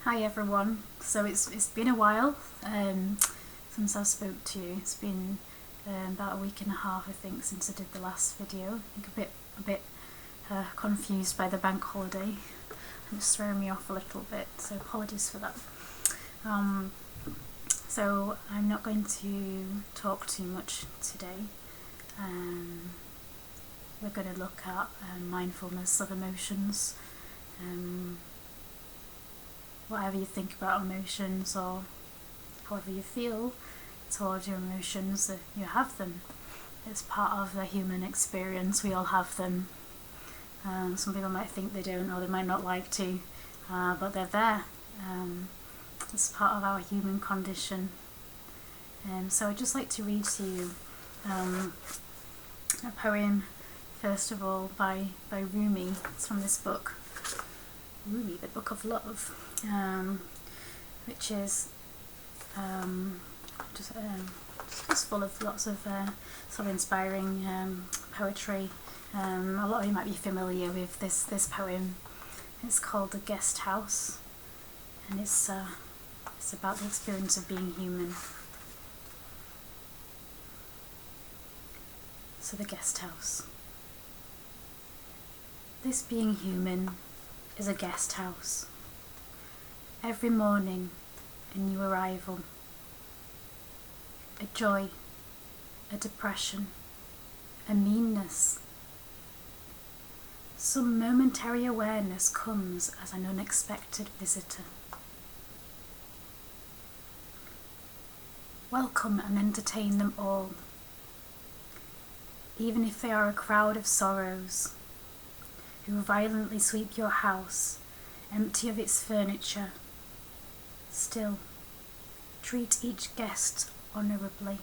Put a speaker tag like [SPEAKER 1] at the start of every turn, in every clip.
[SPEAKER 1] Hi everyone. So it's been a while since I spoke to you. It's been about a week and a half, I think, since I did the last video. I think a bit confused by the bank holiday. It's throwing me off a little bit, so apologies for that. So I'm not going to talk too much today. We're going to look at mindfulness of emotions. Whatever you think about emotions, or however you feel towards your emotions, you have them. It's part of the human experience. We all have them. Some people might think they don't, or they might not like to, but they're there. It's part of our human condition. So I'd just like to read to you a poem, first of all, by Rumi. It's from this book, Rumi, the Book of Love, which is just full of lots of sort of inspiring poetry. A lot of you might be familiar with this poem. It's called The Guest House, and it's about the experience of being human. So the guest house. This being human is a guest house. Every morning a new arrival, a joy, a depression, a meanness. Some momentary awareness comes as an unexpected visitor. Welcome and entertain them all, even if they are a crowd of sorrows, who violently sweep your house, empty of its furniture. Still, treat each guest honourably.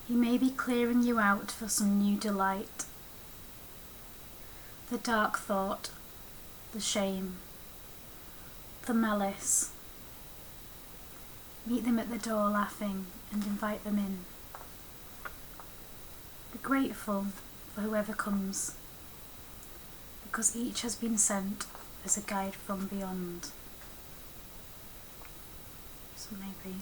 [SPEAKER 1] He may be clearing you out for some new delight. The dark thought, the shame, the malice. Meet them at the door laughing and invite them in. Be grateful for whoever comes, because each has been sent as a guide from beyond. So maybe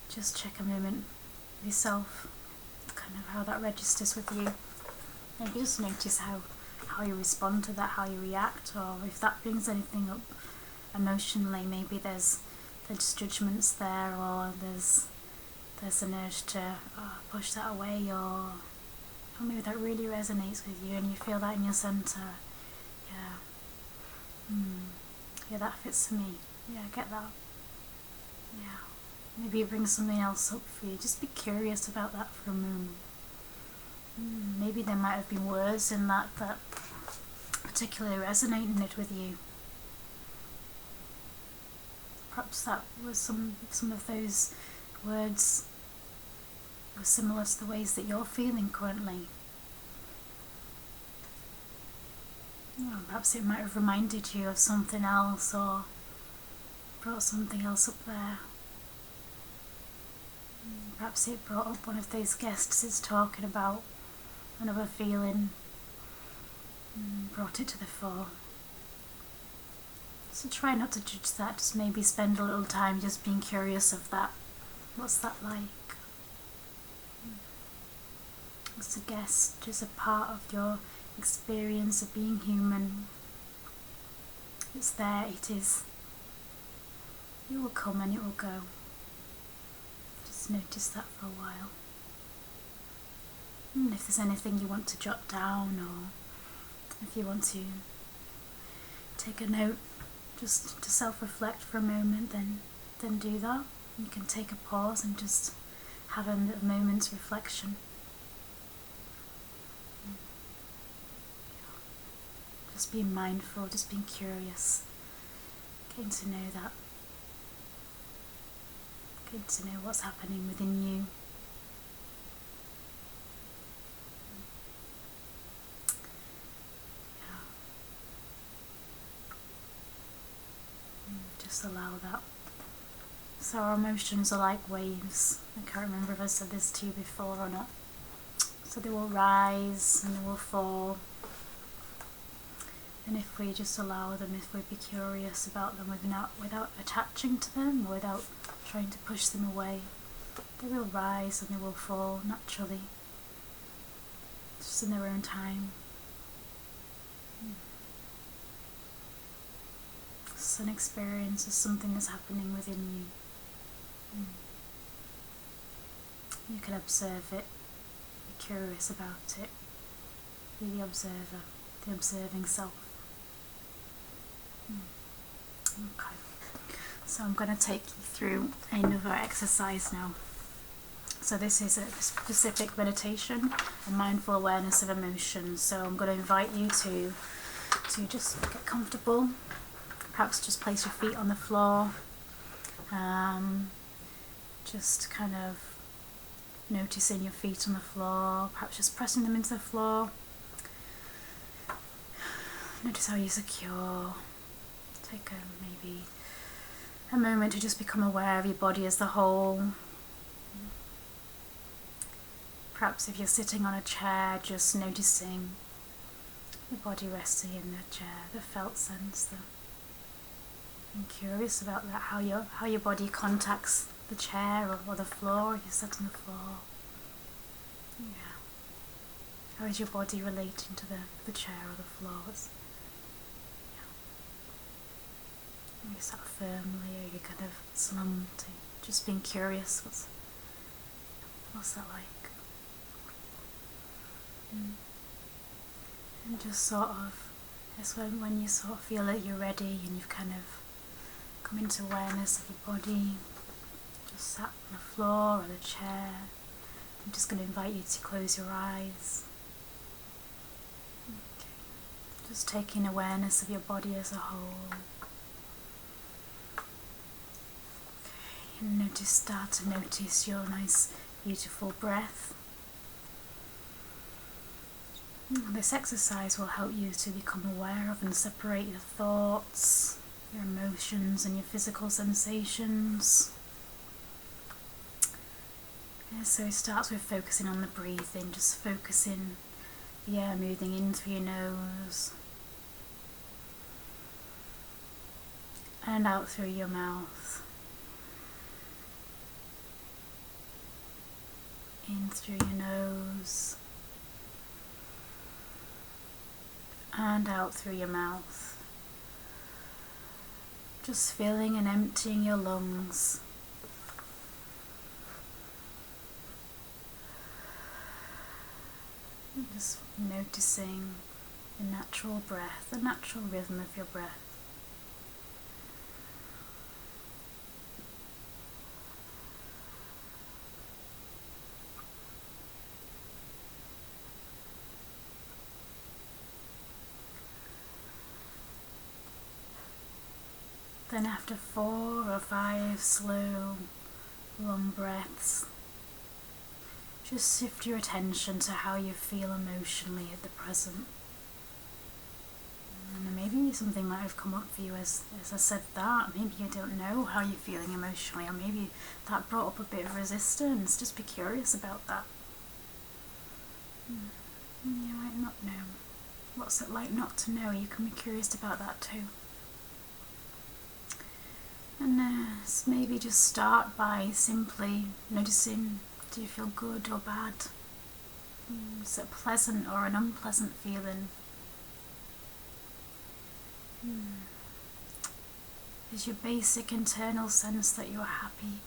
[SPEAKER 1] just check a moment with yourself, kind of how that registers with you. Maybe just notice how you respond to that, how you react, or if that brings anything up emotionally. Maybe there's judgments there, or there's an urge to push that away, or maybe that really resonates with you and you feel that in your centre. Yeah, that fits for me. Yeah, I get that. Yeah, maybe it brings something else up for you. Just be curious about that for a moment. Maybe there might have been words in that particularly resonated with you. Perhaps that was some of those words were similar to the ways that you're feeling currently. Perhaps it might have reminded you of something else, or brought something else up there. Perhaps it brought up one of those guests it's talking about, another feeling, brought it to the fore. So try not to judge that, just maybe spend a little time just being curious of that. What's that like? It's a guest, just a part of your experience of being human. It's there, it is. It will come and it will go. Just notice that for a while. And if there's anything you want to jot down, or if you want to take a note just to self-reflect for a moment, then do that. You can take a pause and just have a moment's reflection. Just being mindful, just being curious, getting to know that, getting to know what's happening within you. Just allow that. So our emotions are like waves. I can't remember if I said this to you before or not. So they will rise and they will fall. And if we just allow them, if we be curious about them without attaching to them, or without trying to push them away, they will rise and they will fall naturally, just in their own time. It's an experience, is something that's happening within you. You can observe it, be curious about it, be the observer, the observing self. Okay, so I'm going to take you through another exercise now. So this is a specific meditation and mindful awareness of emotions. So I'm going to invite you to just get comfortable. Perhaps just place your feet on the floor. Just kind of noticing your feet on the floor. Perhaps just pressing them into the floor. Notice how you're secure. Take maybe a moment to just become aware of your body as the whole. Perhaps if you're sitting on a chair, just noticing your body resting in the chair, the felt sense, being curious about that, how your body contacts the chair or the floor if you're sat on the floor. Yeah. How is your body relating to the chair or the floors? Are you sat firmly, or are you kind of slumped? Just being curious, what's that like? And just sort of, it's when you sort of feel that you're ready and you've kind of come into awareness of your body, just sat on the floor or the chair. I'm just going to invite you to close your eyes. Okay. Just taking awareness of your body as a whole. And start to notice your nice, beautiful breath. This exercise will help you to become aware of and separate your thoughts, your emotions, and your physical sensations. Yeah, so it starts with focusing on the breathing, just focusing the air moving in through your nose and out through your mouth. In through your nose and out through your mouth. Just filling and emptying your lungs. And just noticing the natural breath, the natural rhythm of your breath. Then after 4 or 5 slow, long breaths, just shift your attention to how you feel emotionally at the present. And maybe something might have come up for you as I said that. Maybe you don't know how you're feeling emotionally, or maybe that brought up a bit of resistance. Just be curious about that. You might not know. What's it like not to know? You can be curious about that too. And maybe just start by simply noticing, do you feel good or bad? Is it a pleasant or an unpleasant feeling? Is your basic internal sense that you're happy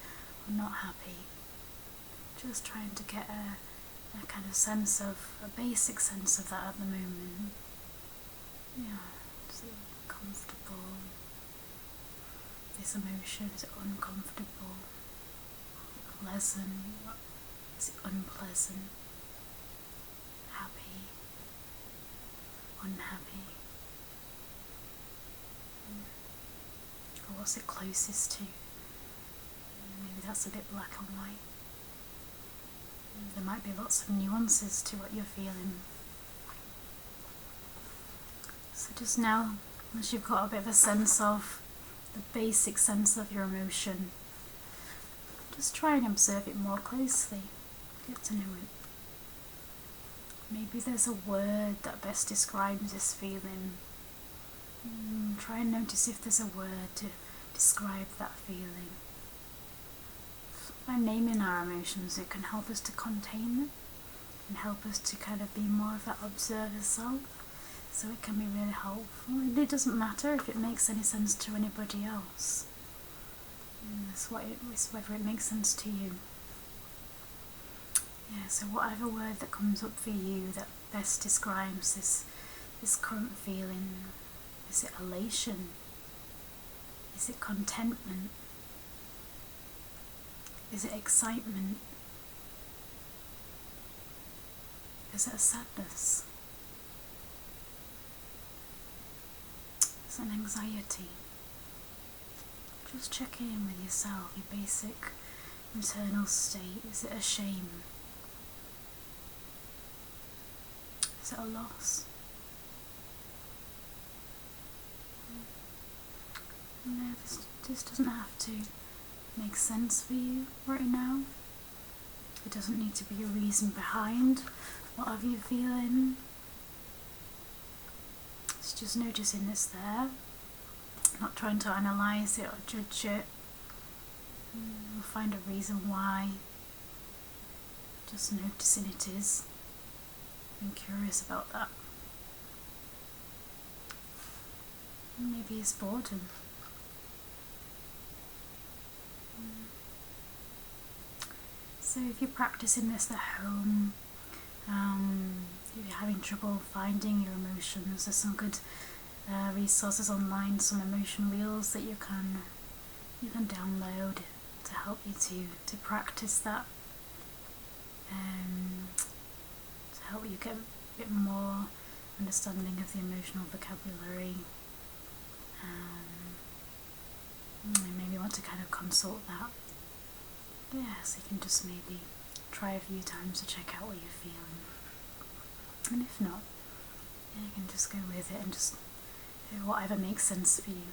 [SPEAKER 1] or not happy? Just trying to get a kind of sense of, a basic sense of that at the moment. Yeah, is it comfortable? This emotion, is it uncomfortable? Pleasant? Is it unpleasant? Happy? Unhappy? Or what's it closest to? Maybe that's a bit black and white. There might be lots of nuances to what you're feeling. So just now, once you've got a bit of a sense of the basic sense of your emotion, just try and observe it more closely. Get to know it. Maybe there's a word that best describes this feeling. try and notice if there's a word to describe that feeling. By naming our emotions, it can help us to contain them and help us to kind of be more of that observer self. So it can be really helpful. It doesn't matter if it makes any sense to anybody else. It's whether it makes sense to you. Yeah, so whatever word that comes up for you that best describes this current feeling. Is it elation? Is it contentment? Is it excitement? Is it a sadness? Is it an anxiety? Just check in with yourself, your basic internal state. Is it a shame? Is it a loss? No, this doesn't have to make sense for you right now. It doesn't need to be a reason behind whatever you're feeling. It's just noticing it's there, not trying to analyse it or judge it. We'll find a reason why. Just noticing it is. Being curious about that. Maybe it's boredom. So if you're practicing this at home, if you're having trouble finding your emotions, there's some good resources online, some emotion wheels that you can download to help you to practice that, to help you get a bit more understanding of the emotional vocabulary. You maybe want to kind of consult that. Yeah, so you can just maybe try a few times to check out what you're feeling. And if not, yeah, you can just go with it and just do whatever makes sense for you.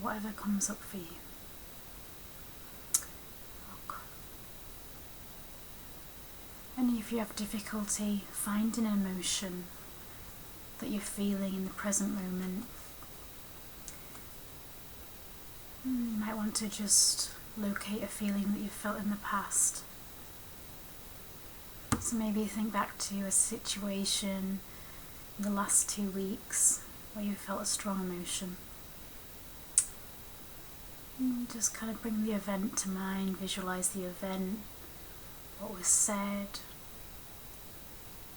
[SPEAKER 1] Whatever comes up for you. Okay. And if you have difficulty finding an emotion that you're feeling in the present moment, you might want to just locate a feeling that you've felt in the past. So maybe think back to a situation in the last 2 weeks where you felt a strong emotion. And just kind of bring the event to mind, visualize the event, what was said,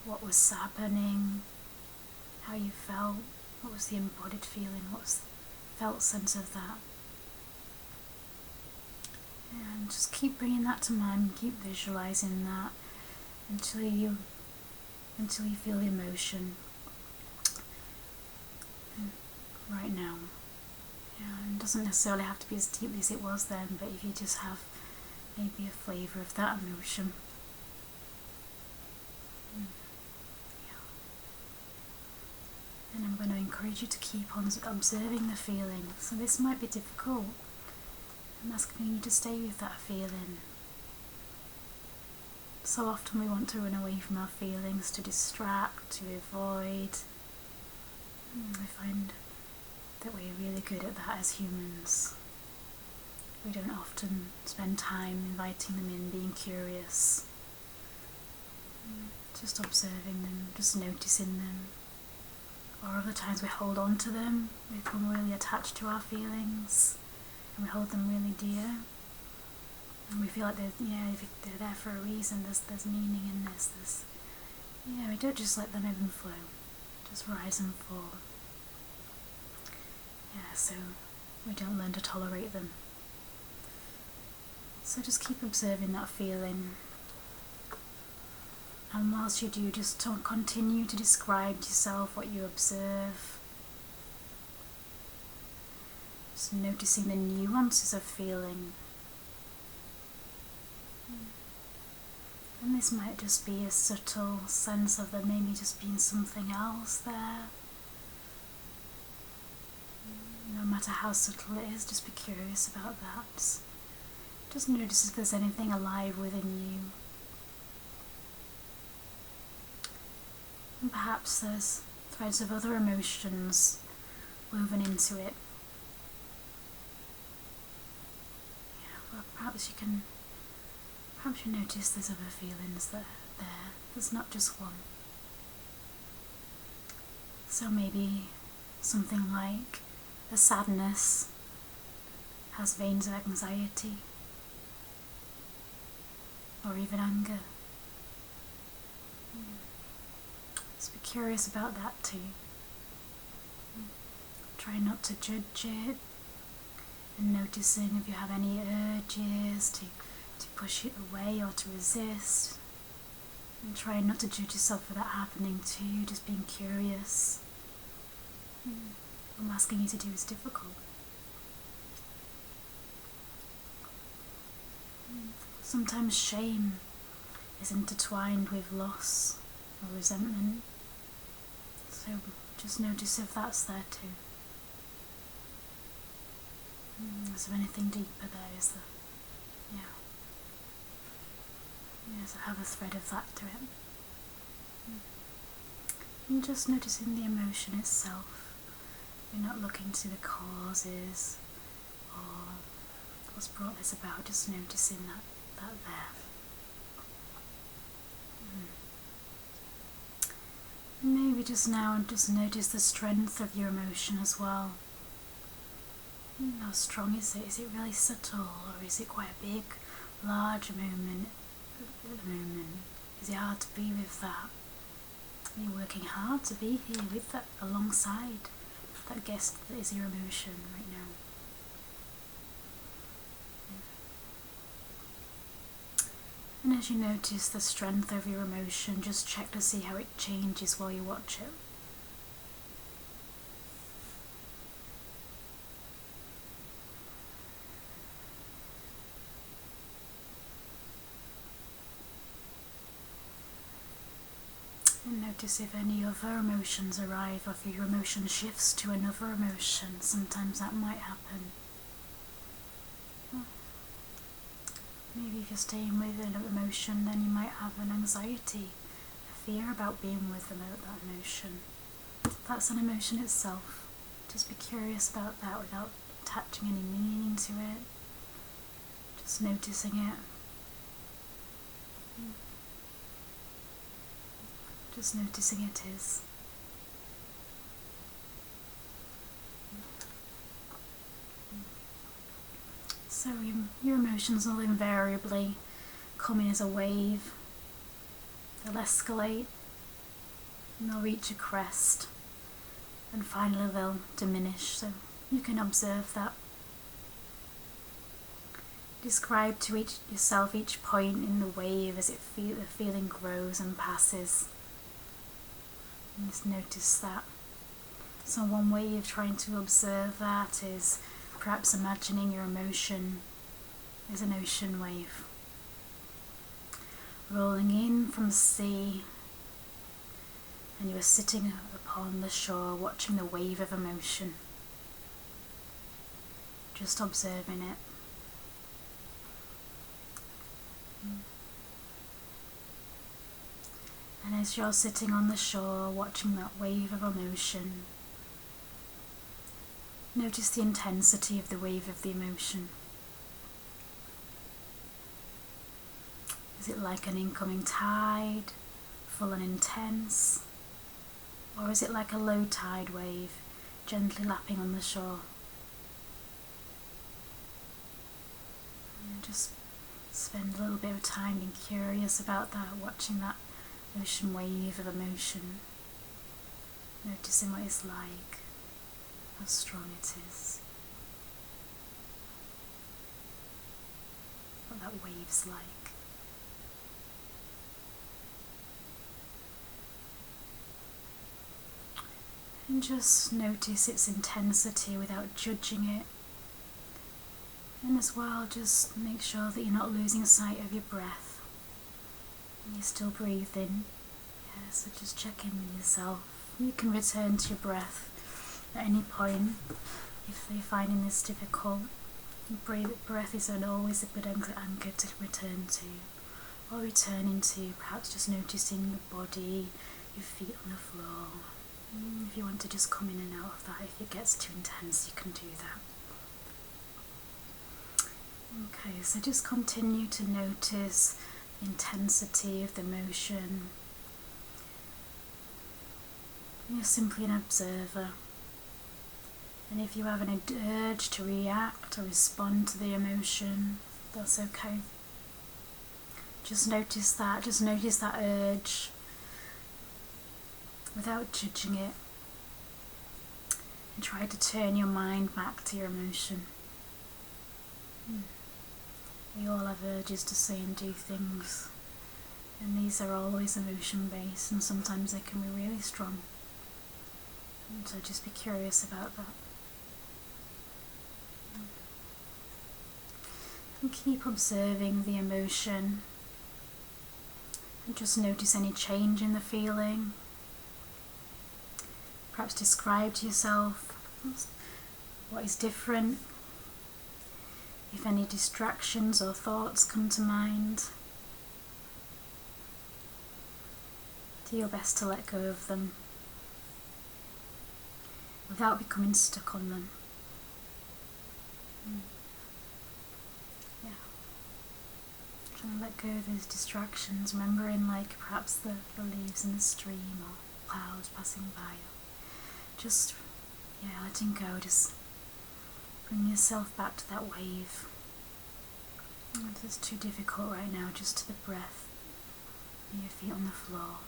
[SPEAKER 1] what was happening, how you felt, what was the embodied feeling, what was the felt sense of that. And just keep bringing that to mind, keep visualizing that until you feel the emotion right now. Yeah, it doesn't necessarily have to be as deep as it was then, but if you just have maybe a flavour of that emotion. Yeah. And I'm going to encourage you to keep on observing the feeling. So this might be difficult. I'm asking you to stay with that feeling. So often we want to run away from our feelings, to distract, to avoid. I find that we're really good at that as humans. We don't often spend time inviting them in, being curious, just observing them, just noticing them. Or other times we hold on to them, we become really attached to our feelings, and we hold them really dear. And we feel like they're there for a reason, there's meaning in this. We don't just let them ebb and flow, just rise and fall. So we don't learn to tolerate them. So just keep observing that feeling. And whilst you do, just continue to describe to yourself what you observe. Just noticing the nuances of feeling. And this might just be a subtle sense of there maybe just being something else there. No matter how subtle it is, just be curious about that. Just notice if there's anything alive within you. And perhaps there's threads of other emotions woven into it. Yeah, well, perhaps you notice there's other feelings that are there. There's not just one. So maybe something like a sadness has veins of anxiety, or even anger. Just be curious about that too. Try not to judge it, and noticing if you have any urges to push it away or to resist. And try not to judge yourself for that happening too, just being curious. What I'm asking you to do is difficult. Sometimes shame is intertwined with loss or resentment, so just notice if that's there too. Is there anything deeper there? Is there? Yeah. Does it have a thread of that to it? And just noticing the emotion itself. You're not looking to the causes or what's brought this about, just noticing that there. Maybe just now just notice the strength of your emotion as well. How strong is it? Is it really subtle, or is it quite a big, large moment at the moment? Is it hard to be with that? Are you working hard to be here with that, alongside that guest that is your emotion right now? And as you notice the strength of your emotion, just check to see how it changes while you watch it. And notice if any other emotions arrive, or if your emotion shifts to another emotion. Sometimes that might happen. Maybe if you're staying with an emotion, then you might have an anxiety, a fear about being with that emotion. That's an emotion itself. Just be curious about that without attaching any meaning to it. Just noticing it. Just noticing it is. So your emotions will invariably come in as a wave. They'll escalate, and they'll reach a crest, and finally they'll diminish. So you can observe that. Describe to yourself each point in the wave as the feeling grows and passes. And just notice that. So one way of trying to observe that is perhaps imagining your emotion as an ocean wave rolling in from the sea, and you are sitting upon the shore watching the wave of emotion, just observing it. And as you're sitting on the shore watching that wave of emotion, notice the intensity of the wave of the emotion. Is it like an incoming tide, full and intense? Or is it like a low tide wave, gently lapping on the shore? And just spend a little bit of time being curious about that, watching that ocean wave of emotion, noticing what it's like, how strong it is, what that wave's like. And just notice its intensity without judging it. And as well, just make sure that you're not losing sight of your breath. You're still breathing. Yeah, so just check in with yourself. You can return to your breath at any point if you're finding this difficult. Breath is always a good anchor to return to, or returning to perhaps just noticing your body, your feet on the floor, If you want to just come in and out of that, if it gets too intense, you can do that. Okay, so just continue to notice the intensity of the emotion. You're simply an observer. And if you have an urge to react or respond to the emotion, that's okay. Just notice that urge without judging it. And try to turn your mind back to your emotion. We all have urges to say and do things, and these are always emotion based, and sometimes they can be really strong. And so just be curious about that. And keep observing the emotion, and just notice any change in the feeling. Perhaps describe to yourself what is different. If any distractions or thoughts come to mind, do your best to let go of them without becoming stuck on them. Yeah. Trying to let go of those distractions, remembering like perhaps the leaves in the stream or clouds passing by. Just, letting go, just bring yourself back to that wave. If it's too difficult right now, just to the breath, your feet on the floor.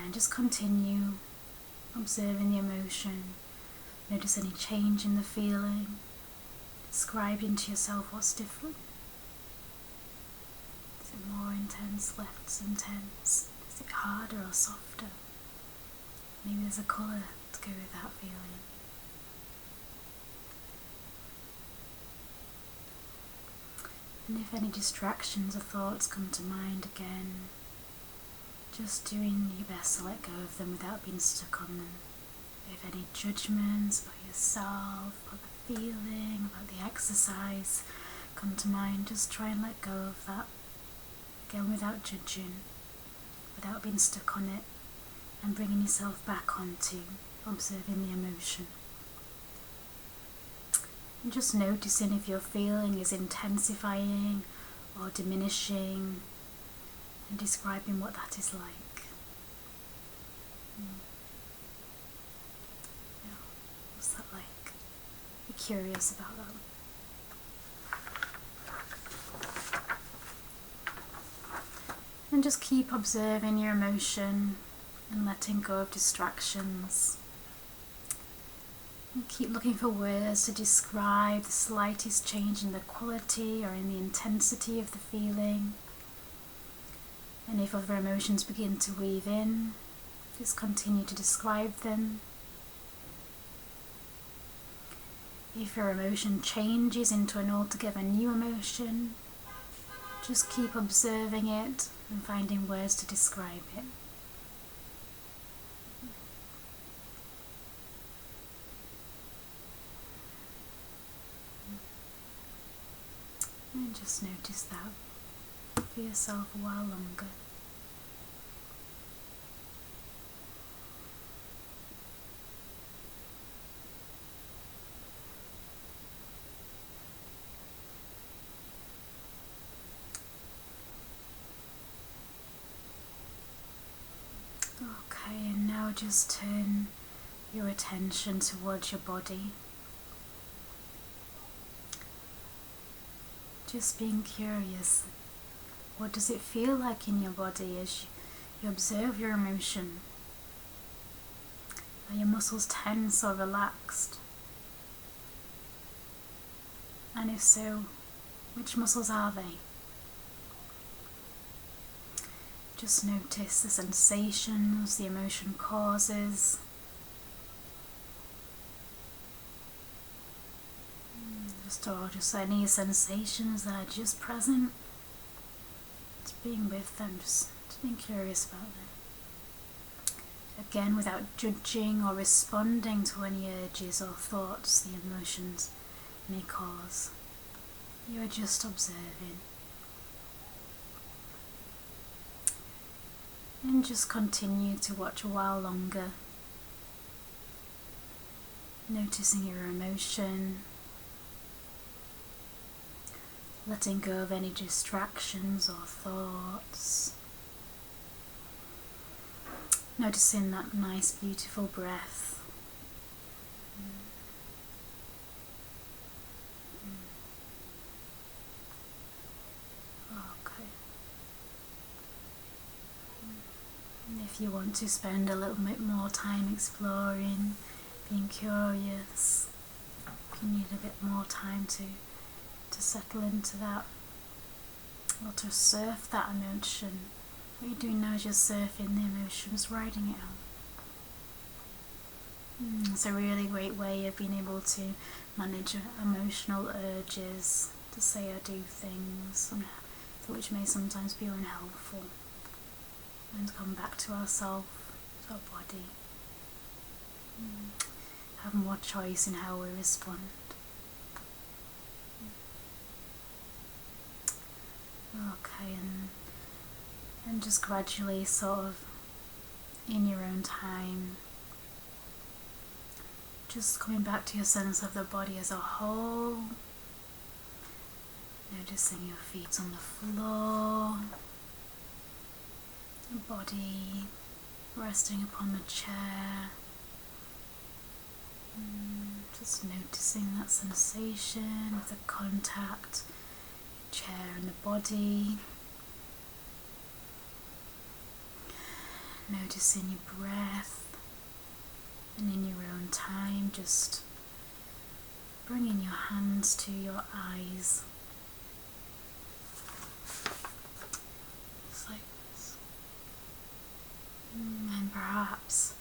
[SPEAKER 1] And just continue observing the emotion. Notice any change in the feeling. Describing to yourself what's different. Is it more intense, less intense? Is it harder or softer? Maybe there's a colour to go with that feeling. And if any distractions or thoughts come to mind again, just doing your best to let go of them without being stuck on them. If any judgments about yourself, about the feeling, about the exercise come to mind, just try and let go of that. Again, without judging, without being stuck on it, and bringing yourself back onto observing the emotion. And just noticing if your feeling is intensifying or diminishing, and describing what that is like. What's that like? Be curious about that. And just keep observing your emotion and letting go of distractions. And keep looking for words to describe the slightest change in the quality or in the intensity of the feeling. And if other emotions begin to weave in, just continue to describe them. If your emotion changes into an altogether new emotion, just keep observing it and finding words to describe it. And just notice that for yourself a while longer. Okay, and now just turn your attention towards your body. Just being curious, what does it feel like in your body as you observe your emotion? Are your muscles tense or relaxed? And if so, which muscles are they? Just notice the sensations the emotion causes. Just any sensations that are just present. Just being with them, just being curious about them. Again, without judging or responding to any urges or thoughts the emotions may cause. You are just observing. And just continue to watch a while longer, noticing your emotion, letting go of any distractions or thoughts, noticing that nice beautiful breath. Okay. And if you want to spend a little bit more time exploring, being curious, if you need a bit more time to settle into that, or to surf that emotion. What you're doing now is just surfing the emotions, riding it out. It's a really great way of being able to manage emotional urges to say or do things which may sometimes be unhelpful, and come back to ourselves, to our body. Have more choice in how we respond. Okay, and just gradually, sort of in your own time, just coming back to your sense of the body as a whole, noticing your feet on the floor, your body resting upon the chair, just noticing that sensation of the contact, chair and the body, noticing your breath, and in your own time just bringing your hands to your eyes, just like this, and perhaps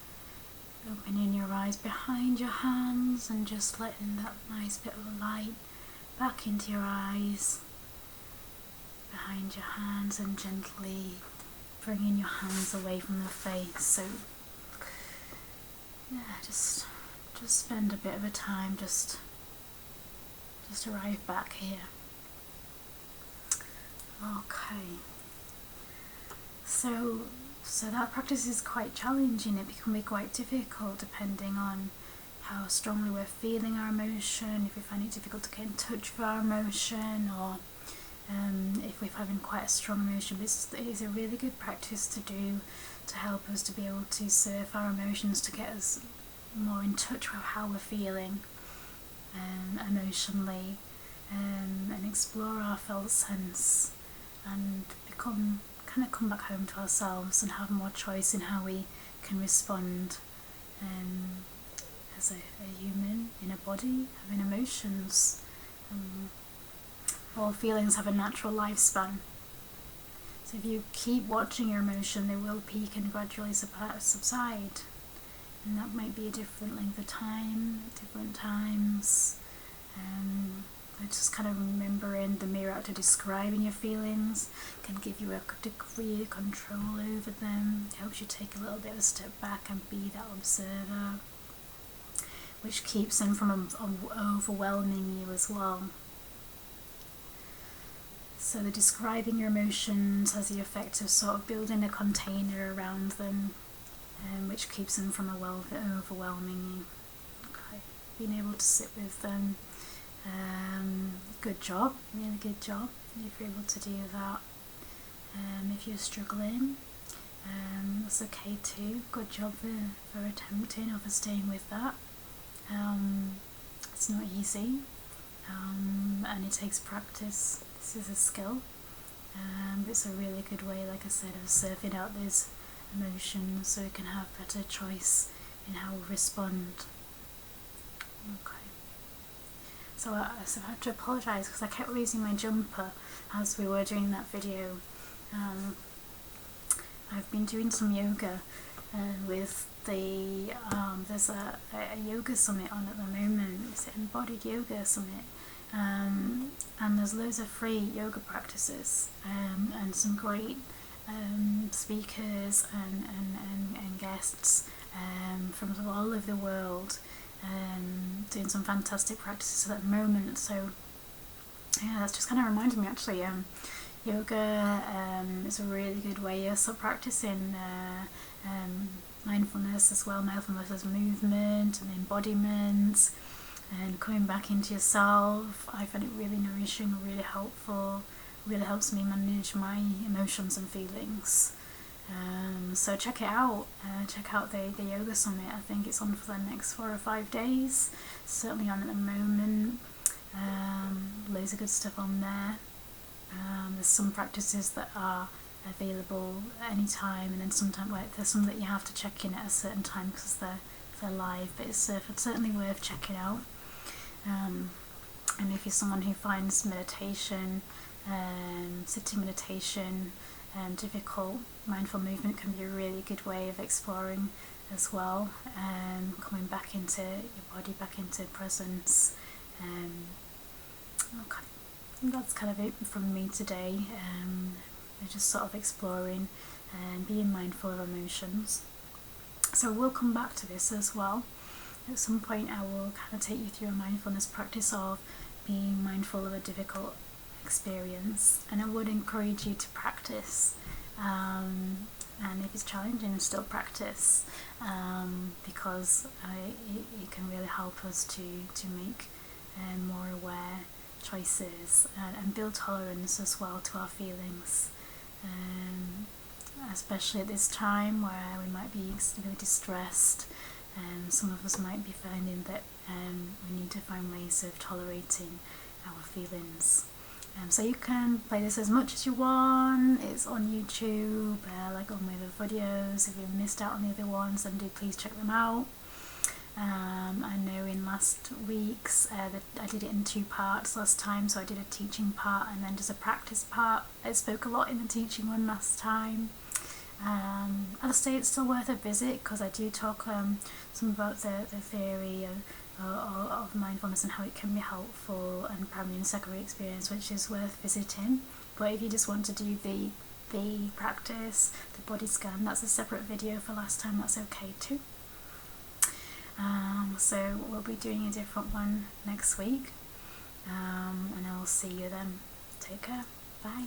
[SPEAKER 1] opening your eyes behind your hands and just letting that nice bit of light back into your eyes behind your hands, and gently bringing your hands away from the face. So yeah, just spend a bit of a time just arrive back here. Okay, so that practice is quite challenging. It can be quite difficult depending on how strongly we're feeling our emotion, if we find it difficult to get in touch with our emotion, or if we're having quite a strong emotion. But it is a really good practice to do to help us to be able to surf our emotions, to get us more in touch with how we're feeling emotionally, and explore our felt sense, and come back home to ourselves and have more choice in how we can respond as a human in a body, having emotions. All feelings have a natural lifespan. So if you keep watching your emotion, they will peak and gradually subside. And that might be a different length of time, different times. Just kind of remembering the mirror to describing your feelings can give you a degree of control over them. It helps you take a little bit of a step back and be that observer, which keeps them from overwhelming you as well. So the describing your emotions has the effect of sort of building a container around them, which keeps them from overwhelming you. Okay, being able to sit with them. Good job, really good job if you're able to do that. If you're struggling, that's okay too. Good job for attempting or for staying with that. It's not easy, and it takes practice. This is a skill, but it's a really good way, like I said, of surfing out those emotions so we can have better choice in how we respond. Okay. So I have to apologise because I kept losing my jumper as we were doing that video. I've been doing some yoga with there's a yoga summit on at the moment. It's an embodied yoga summit, and there's loads of free yoga practices, and some great speakers and guests from all over the world, doing some fantastic practices at the moment. So yeah, that's just kind of reminded me actually, Yoga is a really good way of sort of practicing mindfulness as well, mindfulness as movement and embodiment and coming back into yourself. I find it really nourishing, really helpful, really helps me manage my emotions and feelings. So check it out, check out the yoga summit. I think it's on for the next 4 or 5 days, certainly on at the moment. Loads of good stuff on there. There's some practices that are available at any time, and then sometimes there's some that you have to check in at a certain time because they're live, but it's certainly worth checking out. And if you're someone who finds meditation, sitting meditation difficult, mindful movement can be a really good way of exploring as well, coming back into your body, back into presence. Okay. That's kind of it from me today. We're just sort of exploring and being mindful of emotions. So we'll come back to this as well. At some point I will kind of take you through a mindfulness practice of being mindful of a difficult experience, and I would encourage you to practice, and if it's challenging, still practice, because it can really help us to make more aware choices and build tolerance as well to our feelings, especially at this time where we might be really distressed. Some of us might be finding that we need to find ways of tolerating our feelings. So you can play this as much as you want. It's on YouTube, like all my other videos. If you've missed out on the other ones, then do please check them out. I know in last week's that I did it in 2 parts last time, so I did a teaching part and then just a practice part. I spoke a lot in the teaching one last time. I'll say it's still worth a visit because I do talk some about the theory of mindfulness and how it can be helpful, and primary and secondary experience, which is worth visiting. But if you just want to do the practice, the body scan, that's a separate video for last time, that's okay too. So we'll be doing a different one next week, and I will see you then. Take care. Bye.